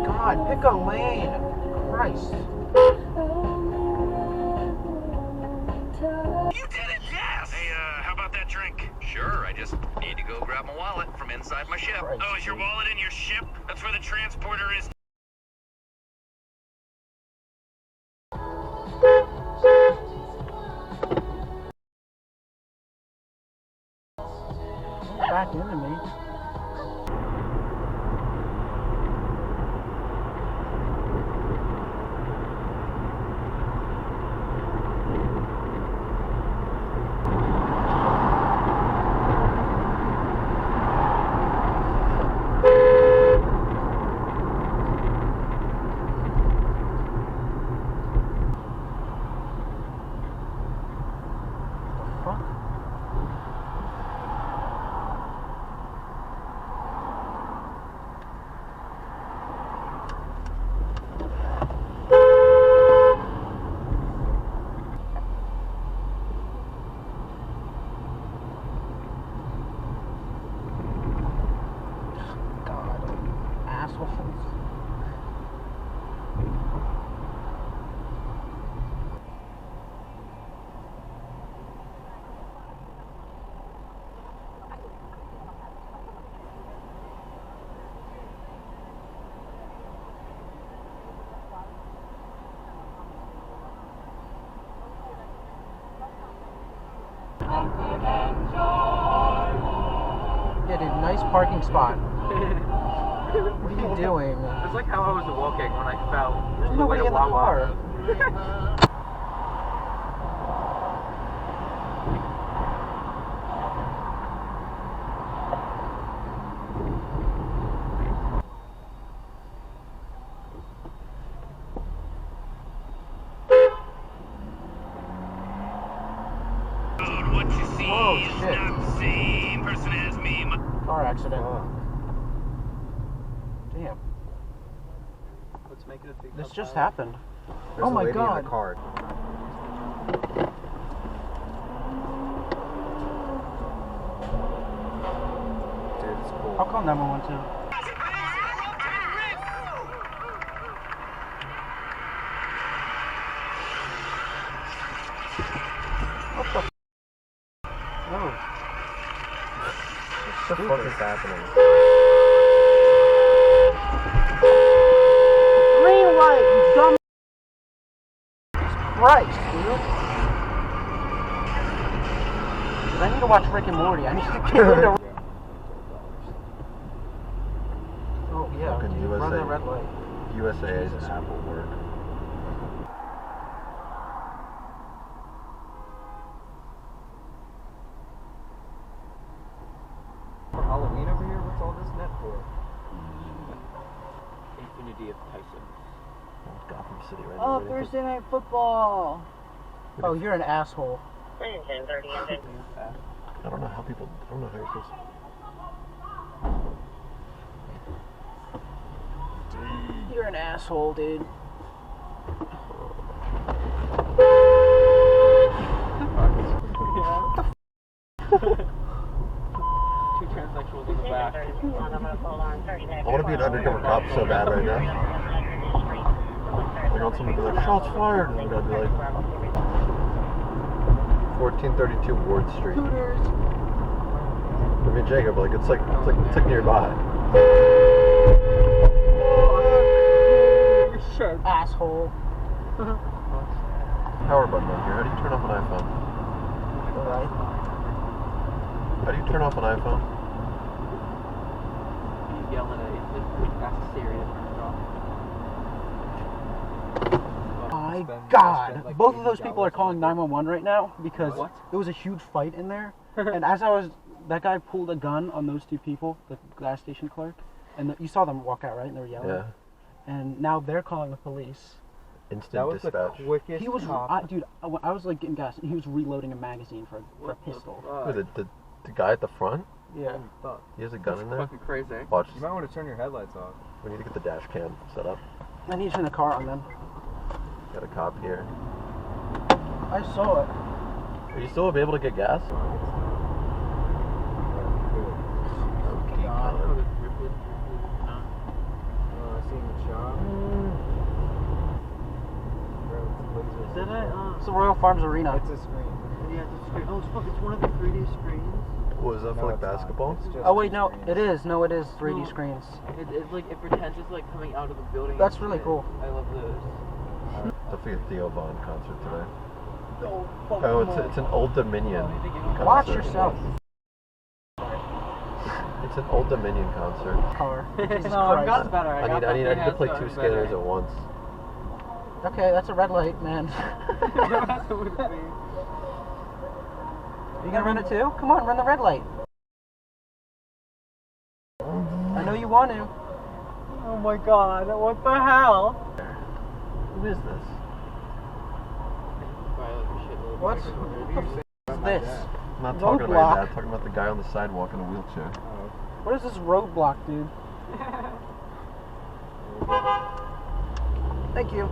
God, pick a lane. Christ. You did it, yes! Hey, how about that drink? Sure, I just need to go grab my wallet from inside my ship. Christ, oh, is your wallet in your ship? That's where the transporter is. Back into me. Yeah, dude, nice parking spot. What are you doing? It's like how I was walking when I fell. There's nobody in the car. What you see Oh, is shit. not the same person as me. Car accident. Damn. Let's make it a big This cup just pile. happened. There's Oh my a lady God. in the car. Dude, it's cool. I'll call 911 too. What the f? No. What the fuck is happening? Green light, you dumb. Christ, dude. Dude, I need to watch Rick and Morty. I need to get into. Oh yeah, Fucking dude, run USA. the red light. USA's Apple work. For Halloween over here, what's all this net for? Infinity of Tyson. Gotham City right Oh, now. Thursday night football. Oh, you're an asshole. I don't know how people. I don't know how you're supposed to. You're an asshole, dude. Two transsexuals in the back. I want to be an undercover cop so bad right now. I want someone to be like, shots fired, and I'd be like, 1432 Ward Street. I mean, Jacob, like it's like nearby. Asshole. Power button on here. How do you turn off an iPhone? Alright. How do you turn off an iPhone? You yell at it. Ask Siri to turn it off. My Spend God, like both of those $80 people are calling 911 right now because What? there was a huge fight in there. And as that guy pulled a gun on those two people, the gas station clerk, and you saw them walk out, right? And they were yelling. Yeah. And now they're calling the police. Instant That was dispatch. the quickest He was, cop. dude. I was like getting gas, and he was reloading a magazine for a What the pistol. fuck? Who, the guy at the front? Yeah. He has a gun in there. Fucking crazy. Watch. You might want to turn your headlights off. We need to get the dash cam set up. I need to turn the car on then. Got a cop here. I saw it. Are you still able to get gas? Is that a, It's the Royal Farms Arena. It's a screen. yeah, it's a screen. Oh, it's one of the 3D screens. What, is that for No, like it's not. basketball? It's just Oh wait, no, screens. it is. No, it is 3D No. screens. It's like, it pretends it's like coming out of the building. That's and really shit. cool. I love those. Definitely a Theo Von concert today. Oh, Oh, it's an Old Dominion. Watch concert. yourself. It's an Old Dominion concert. Car. Jesus No, I've Christ. gotten better. I need to play two skaters at once. Okay, that's a red light, man. You gonna run it too? Come on, run the red light. I know you want to. Oh my god, what the hell? Who is this? What's this? I'm not talking about your Roadblock. dad, I'm talking about the guy on the sidewalk in a wheelchair. What is this roadblock, dude? Thank you.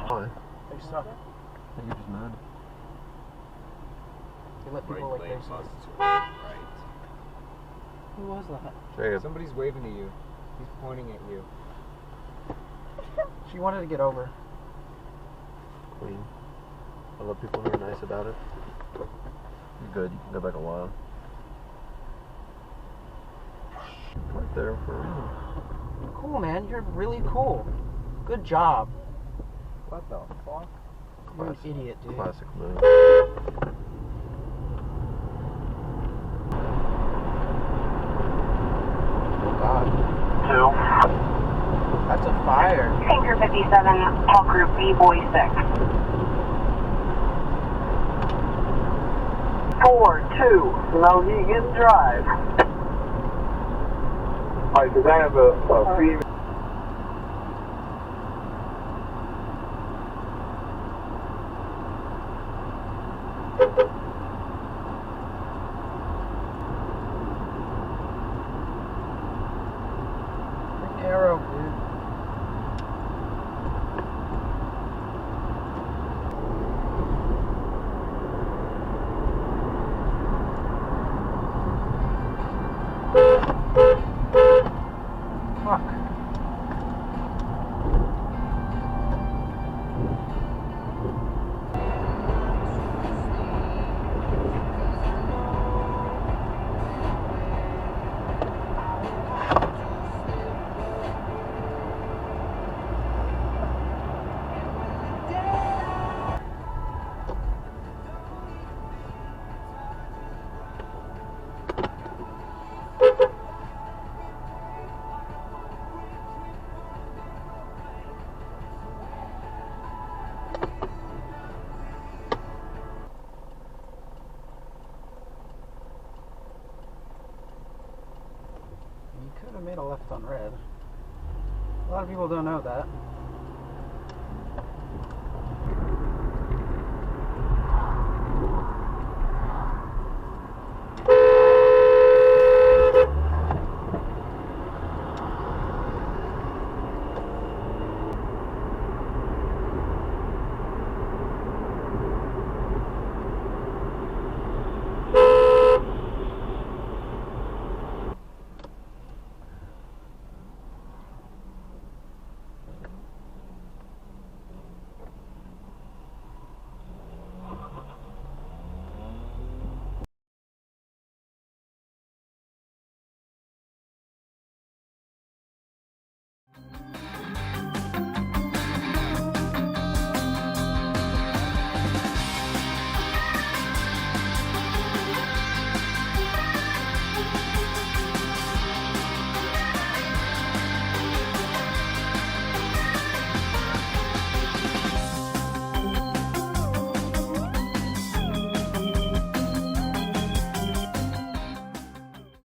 Why? They suck. I think you're just mad. They let people like this. Who was that? Jacob. Somebody's waving to you. He's pointing at you. She wanted to get over. Queen. I love people who are nice about it. You're good, you can go back a while. Right there for a reason. Cool, man. You're really cool. Good job. What the fuck? You're an idiot, dude. Classic move. Oh, God. 2. That's a fire. Anchor 57, call group B-Boy 6. 4-2, Mohegan Drive. Alright, because I have a female. Freaking arrow, dude. Fuck. You could have made a left on red. A lot of people don't know that.